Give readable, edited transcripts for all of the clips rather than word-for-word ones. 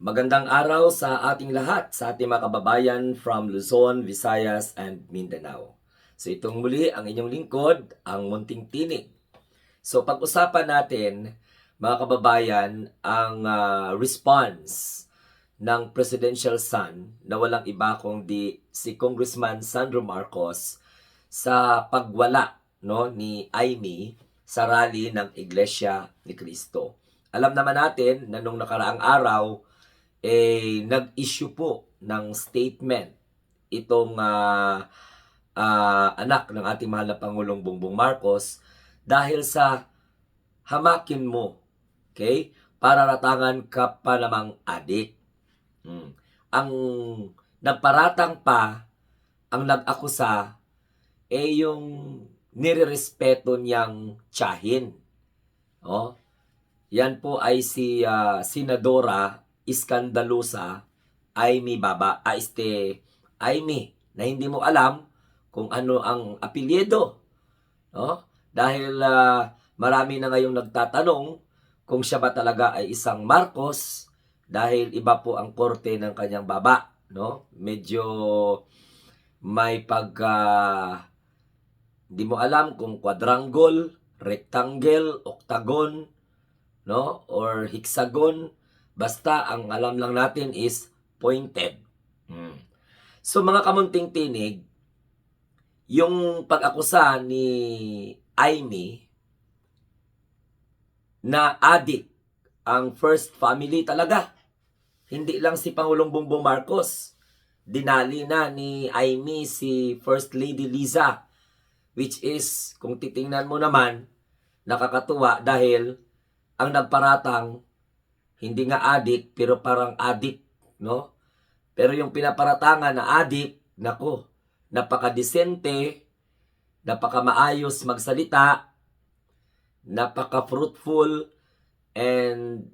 Magandang araw sa ating lahat, sa ating mga kababayan from Luzon, Visayas, and Mindanao. So itong muli ang inyong lingkod, ang Munting Tinig. So pag-usapan natin, mga kababayan, ang response ng presidential son na walang iba kundi si Congressman Sandro Marcos sa pagwala ni Amy sa rally ng Iglesia ni Cristo. Alam naman natin na nung nakaraang araw, nag-issue po ng statement itong anak ng ating mahal na Pangulong Bongbong Marcos dahil sa hamakin mo, okay? Pararatangan ka pa namang adik. Ang nagparatang pa, ang nag-akusa, yung nirerespeto niyang tiyahin. Oh, yan po ay si Senadora Iskandalusa Amy Amy, na hindi mo alam kung ano ang apelyido, no? Dahil marami na ngayong nagtatanong kung siya ba talaga ay isang Marcos dahil iba po ang korte ng kanyang baba, no? Medyo may hindi mo alam kung quadrangle, rectangle, octagon, no? Or hexagon. Basta ang alam lang natin is pointed. So mga kamunting tinig, yung pag-akusa ni Amy na adik ang first family talaga. Hindi lang si Pangulong Bongbong Marcos. Dinali na ni Amy si First Lady Liza, which is, kung titingnan mo naman, nakakatuwa dahil ang nagparatang hindi nga adik pero parang adik, no? Pero yung pinaparatangan na adik, nako, napaka-disente, napaka-maayos magsalita, napaka-fruitful, and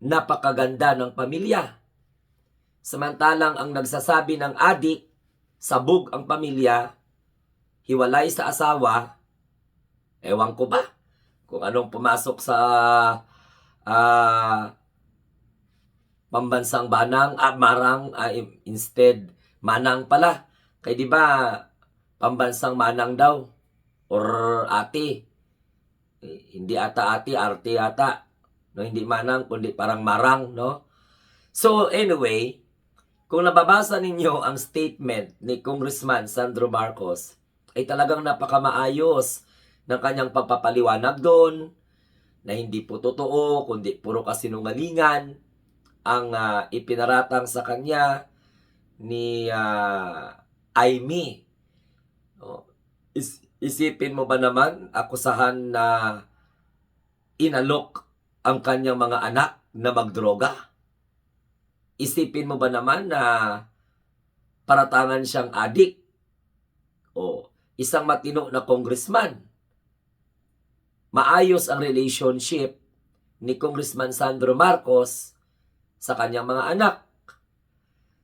napakaganda ng pamilya. Samantalang ang nagsasabi ng adik, sabog ang pamilya, hiwalay sa asawa, ewan ko ba kung anong pumasok sa pambansang banang, marang, instead, manang pala. Kaya di ba, pambansang manang daw, or ate. Hindi ata ate, arte ata. No, hindi manang, kundi parang marang, no? So, anyway, kung nababasa ninyo ang statement ni Congressman Sandro Marcos, ay talagang napakamaayos ng kanyang pagpapaliwanag doon, na hindi po totoo, kundi puro kasinungalingan ang ipinaratang sa kanya ni Amy. Isipin mo ba naman, akusahan na inalok ang kanyang mga anak na magdroga? Isipin mo ba naman na paratangan siyang adik? O isang matino na congressman? Maayos ang relationship ni Congressman Sandro Marcos sa kanyang mga anak.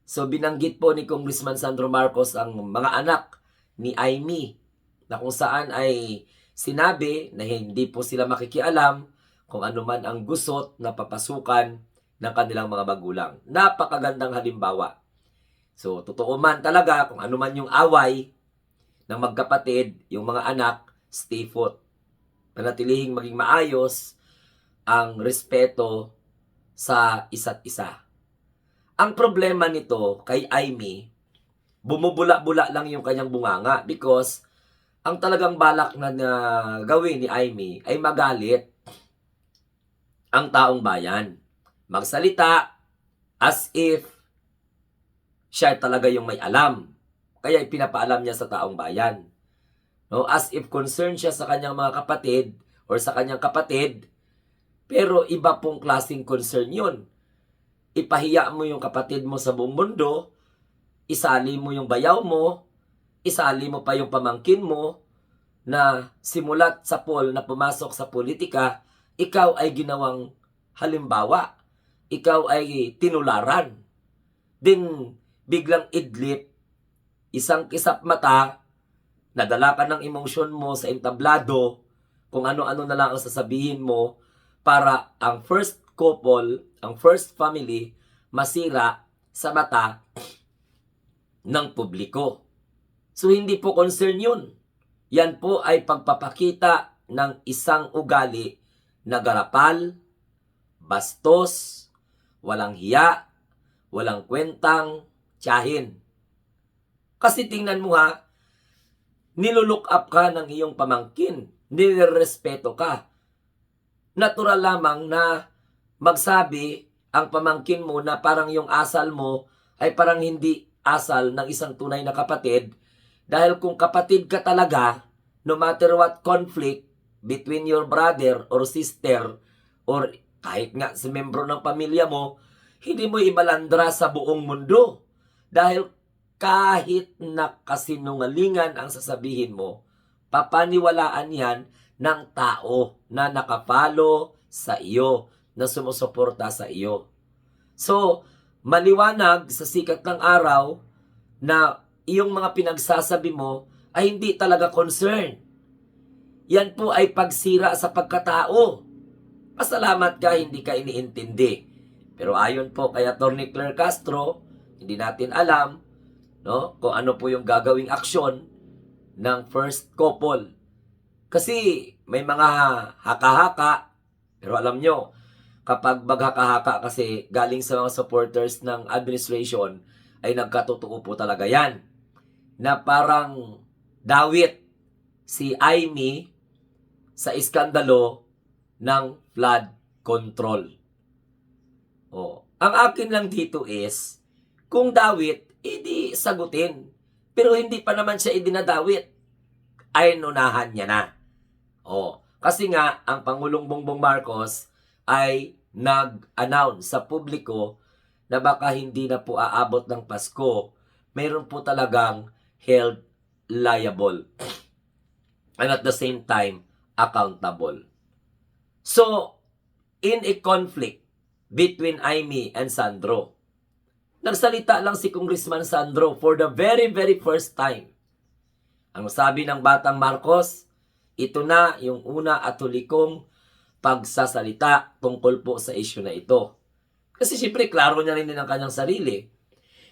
So binanggit po ni Congressman Sandro Marcos ang mga anak ni Amy, na kung saan ay sinabi na hindi po sila makikialam kung ano man ang gusot na papasukan ng kanilang mga magulang. Napakagandang halimbawa. So totoo man talaga kung ano man yung away ng magkapatid, yung mga anak, stay put. Panatilihing maging maayos ang respeto sa isa't isa. Ang problema nito kay Amy, bumubula-bula lang yung kanyang bunganga because ang talagang balak na gawin ni Amy ay magalit ang taong bayan. Magsalita as if siya talaga yung may alam. Kaya ipinapaalam niya sa taong bayan. No? As if concerned siya sa kanyang mga kapatid or sa kanyang kapatid, pero iba pong klaseng concern yun. Ipahiya mo yung kapatid mo sa buong mundo, isali mo yung bayaw mo, isali mo pa yung pamangkin mo, na simulat sa na pumasok sa politika, ikaw ay ginawang halimbawa. Ikaw ay tinularan. Then, biglang idlip, isang kisap mata, nadala ka ng emosyon mo sa entablado, kung ano-ano na lang ang sasabihin mo, para ang first couple, ang first family, masira sa mata ng publiko. So hindi po concern yun. Yan po ay pagpapakita ng isang ugali na garapal, bastos, walang hiya, walang kwentang, tiyahin. Kasi tingnan mo ha, nilulook up ka ng iyong pamangkin, nirerespeto ka. Natural lamang na magsabi ang pamangkin mo na parang yung asal mo ay parang hindi asal ng isang tunay na kapatid, dahil kung kapatid ka talaga, no matter what conflict between your brother or sister or kahit nga sa membro ng pamilya mo, hindi mo ibalandra sa buong mundo. Dahil kahit na kasinungalingan ang sasabihin mo, papaniwalaan yan ng tao na nakapalo sa iyo, na sumusuporta sa iyo. So, maliwanag sa sikat ng araw na iyong mga pinagsasabi mo ay hindi talaga concern. Yan po ay pagsira sa pagkatao. Pasalamat ka, hindi ka iniintindi. Pero ayon po kay Atty. Claire Castro, hindi natin alam, no, kung ano po yung gagawing aksyon ng first couple. Kasi may mga haka-haka, pero alam nyo, kapag maghaka-haka kasi galing sa mga supporters ng administration, ay nagkatotoo po talaga yan. Na parang dawit si Amy sa iskandalo ng flood control. Ang akin lang dito is, kung dawit, edi sagutin. Pero hindi pa naman siya idinadawit. Ay nunahan niya na. Kasi nga, ang Pangulong Bongbong Marcos ay nag-announce sa publiko na baka hindi na po aabot ng Pasko, mayroon po talagang held liable. And at the same time, accountable. So, in a conflict between Amy and Sandro, nagsalita lang si Congressman Sandro for the very, very first time. Ang sabi ng Batang Marcos, ito na yung una at hulikong pagsasalita tungkol po sa issue na ito. Kasi siyempre, klaro niya rin din ang kanyang sarili.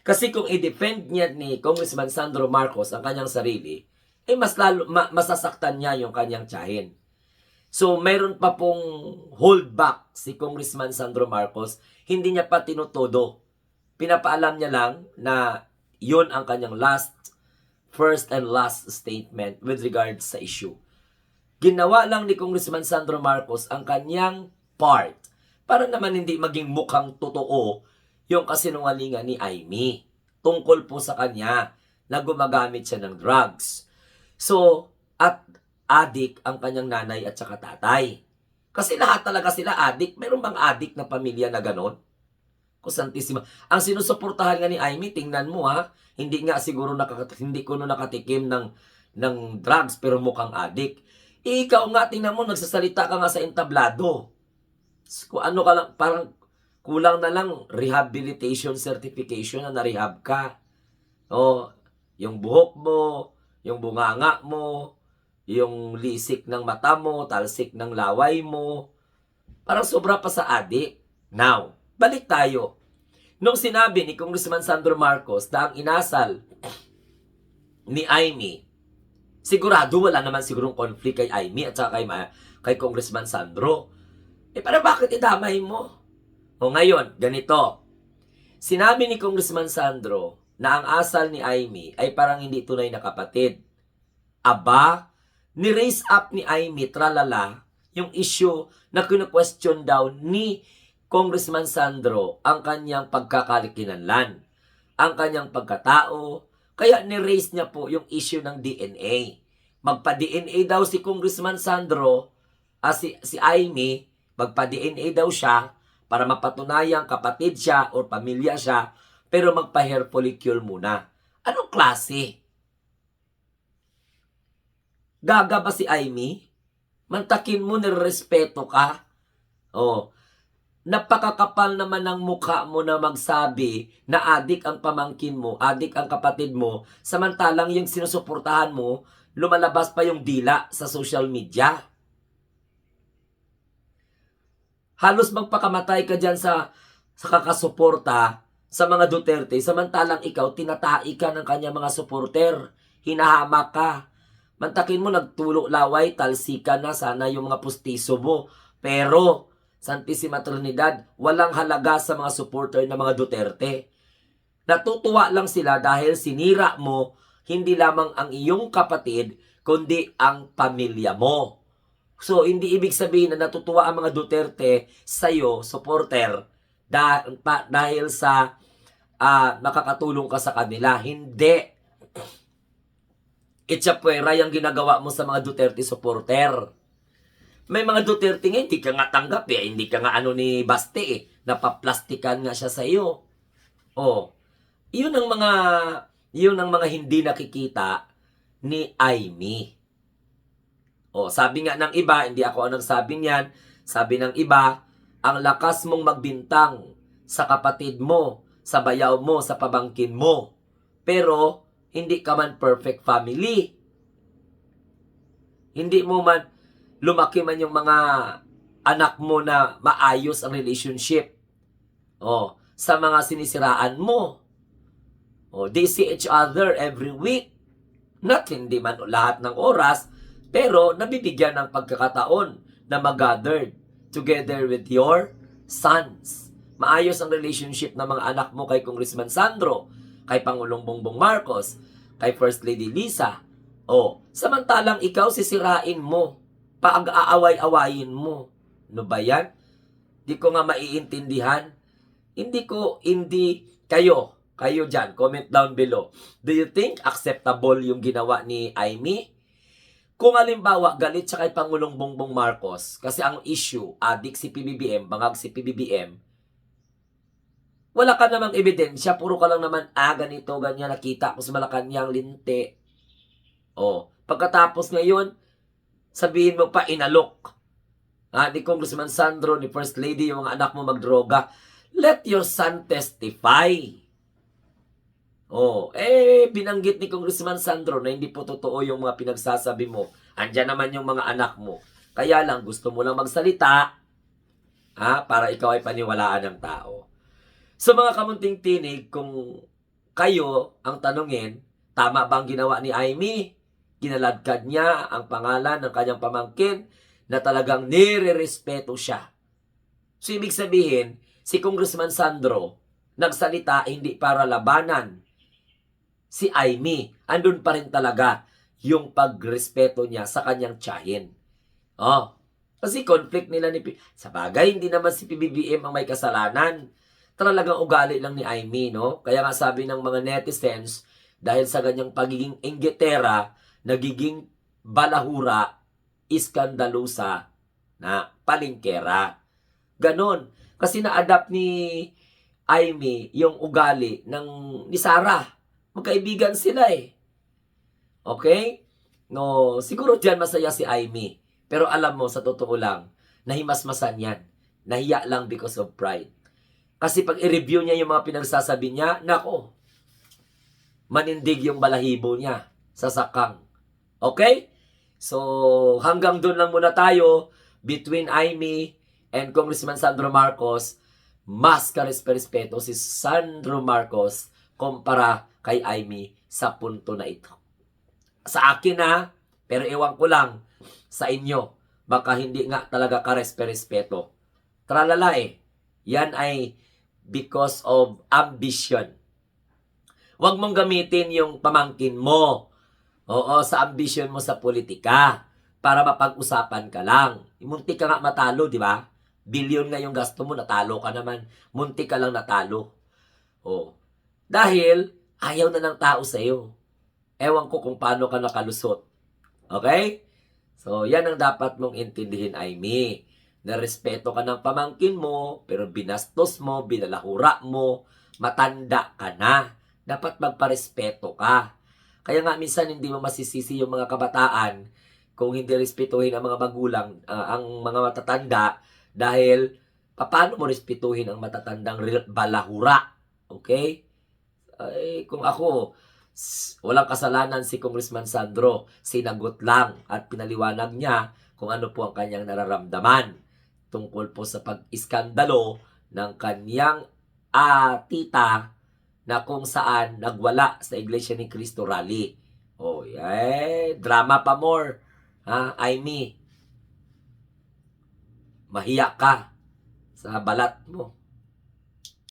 Kasi kung i-defend niya ni Congressman Sandro Marcos ang kanyang sarili, mas masasaktan niya yung kanyang tiyahin. So, mayroon pa pong hold back si Congressman Sandro Marcos. Hindi niya pa tinutodo. Pinapaalam niya lang na yun ang kanyang first and last statement with regards sa issue. Ginawa lang ni Congressman Sandro Marcos ang kanyang part para naman hindi maging mukhang totoo yung kasinungalingan ni Amy tungkol po sa kanya na gumagamit siya ng drugs. So, at adik ang kanyang nanay at saka tatay. Kasi lahat talaga sila adik. Meron bang adik na pamilya na ganon? Kusantisima. Ang sinusuportahan nga ni Amy, tingnan mo ha, hindi nga siguro hindi ko nakatikim ng drugs pero mukhang adik. Ikaw nga, tingnan mo, nagsasalita ka nga sa entablado. Kung ano ka lang, parang kulang na lang rehabilitation certification na na-rehab ka. Yung buhok mo, yung bunganga mo, yung lisik ng mata mo, talsik ng laway mo. Parang sobra pa sa adik. Now, balik tayo. Nung sinabi ni Congressman Sandro Marcos na ang inasal ni Amy, sigurado wala naman sigurong conflict kay Amy at saka kay Congressman Sandro. Para bakit idamay mo? Ngayon, ganito. Sinabi ni Congressman Sandro na ang asal ni Amy ay parang hindi tunay na kapatid. Aba, ni-raise up ni Amy, tralala, yung issue na kinu-question daw ni Congressman Sandro ang kanyang pagkakakilanlan, ang kanyang pagkatao, kaya ni-raise niya po yung issue ng DNA. Magpa-DNA daw si Congressman Sandro, si Amy, magpa-DNA daw siya para mapatunayang kapatid siya o pamilya siya, pero magpa-hair follicle muna. Anong klase? Gaga ba si Amy? Mantakin mo, nirespeto ka. Napakakapal naman ng mukha mo na magsabi na adik ang pamangkin mo, adik ang kapatid mo, samantalang yung sinusuportahan mo, lumalabas pa yung dila sa social media. Halos magpakamatay ka dyan sa sa kakasuporta sa mga Duterte, samantalang ikaw, tinatai ka ng kanya mga suporter. Hinahamak ka. Mantakin mo, nagtulo laway, talsika na sana yung mga pustiso mo. Pero, Santissima Trinidad, walang halaga sa mga supporter ng mga Duterte. Natutuwa lang sila dahil sinira mo hindi lamang ang iyong kapatid, kundi ang pamilya mo. So, hindi ibig sabihin na natutuwa ang mga Duterte sa'yo, supporter, dahil sa nakakatulong ka sa kanila. Hindi. Itchapwera yung ginagawa mo sa mga Duterte supporter. May mga Duterte nga, hindi ka nga tanggap eh. Hindi ka nga ano ni Baste eh. Napaplastikan nga siya sa iyo. Oh, yun ang mga hindi nakikita ni Aimee. Oh, sabi nga ng iba, hindi ako ang nagsabi niyan, sabi ng iba, ang lakas mong magbintang sa kapatid mo, sa bayaw mo, sa pabangkin mo. Pero, hindi ka man perfect family. Hindi mo man lumaki man yung mga anak mo na maayos ang relationship. Oh, sa mga sinisiraan mo. Oh, they see each other every week. Not hindi man lahat ng oras, pero nabibigyan ng pagkakataon na mag-gathered together with your sons. Maayos ang relationship ng mga anak mo kay Congressman Sandro, kay Pangulong Bongbong Marcos, kay First Lady Lisa. Oh, samantalang ikaw sisirain mo, paag-aaway-awayin mo. Ano ba yan? Di ko nga maiintindihan. Hindi kayo dyan, comment down below. Do you think acceptable yung ginawa ni Aimee? Kung halimbawa, galit siya kay Pangulong Bongbong Marcos, kasi ang issue, adik si PBBM, bangag si PBBM, wala ka namang ebidensya, puro ka lang naman, ganito, ganyan, nakita ko sa Malacanang, linte. Oh, pagkatapos ngayon, sabihin mo pa, inalok. Ni Congressman Sandro, ni First Lady, yung mga anak mo magdroga. Let your son testify. Oh, binanggit ni Congressman Sandro na hindi po totoo yung mga pinagsasabi mo. Andyan naman yung mga anak mo. Kaya lang, gusto mo lang magsalita, para ikaw ay paniwalaan ng tao. So mga kamunting tinig, kung kayo ang tanungin, tama ba ang ginawa ni Aimee? Ginaladkad niya ang pangalan ng kanyang pamangkin na talagang nire-respeto siya. So ibig sabihin, si Congressman Sandro nagsalita hindi para labanan si Aimee. Andun pa rin talaga yung pagrespeto niya sa kanyang tiyahin. Oh, kasi conflict nila sa bagay, hindi naman si PBBM ang may kasalanan. Talagang ugali lang ni Aimee, no? Kaya nga sabi ng mga netizens, dahil sa ganyang pagiging inggitera, nagiging balahura, iskandalusa, na palingkera. Ganon. Kasi na-adapt ni Aimee yung ugali ni Sarah. Magkaibigan sila eh. Okay? No, siguro diyan masaya si Aimee. Pero alam mo, sa totoo lang, nahimasmasan yan. Nahiya lang because of pride. Kasi pag i-review niya yung mga pinagsasabi niya, nako, manindig yung balahibo niya sa sakang. Okay? So, hanggang doon lang muna tayo between Aimee and Congressman Sandro Marcos. Mas karespeto si Sandro Marcos kumpara kay Aimee sa punto na ito. Sa akin pero ewan ko lang sa inyo, baka hindi nga talaga karespeto. Tralala yan ay because of ambition. Huwag mong gamitin yung pamangkin mo. Oo, sa ambition mo sa politika. Para mapag-usapan ka lang. Muntik ka nga matalo, di ba? Bilyon nga yung gasto mo, natalo ka naman. Muntik ka lang natalo. Oh. Dahil, ayaw na ng tao sa'yo. Ewan ko kung paano ka nakalusot. Okay? So, yan ang dapat mong intindihin, Aimee. Narespeto ka ng pamangkin mo, pero binastos mo, binalahura mo, matanda ka na. Dapat magparespeto ka. Kaya nga minsan hindi mo masisisi yung mga kabataan kung hindi respetuhin ang mga magulang, ang mga matatanda, dahil paano mo respetuhin ang matatandang balahura? Okay? Kung ako, walang kasalanan si Congressman Sandro, sinagot lang at pinaliwanag niya kung ano po ang kanyang nararamdaman tungkol po sa pag-iskandalo ng kanyang tita na kung saan nagwala sa Iglesia ni Cristo Rally. Oh, drama pa more. Ha, Amy, mahiya ka sa balat mo.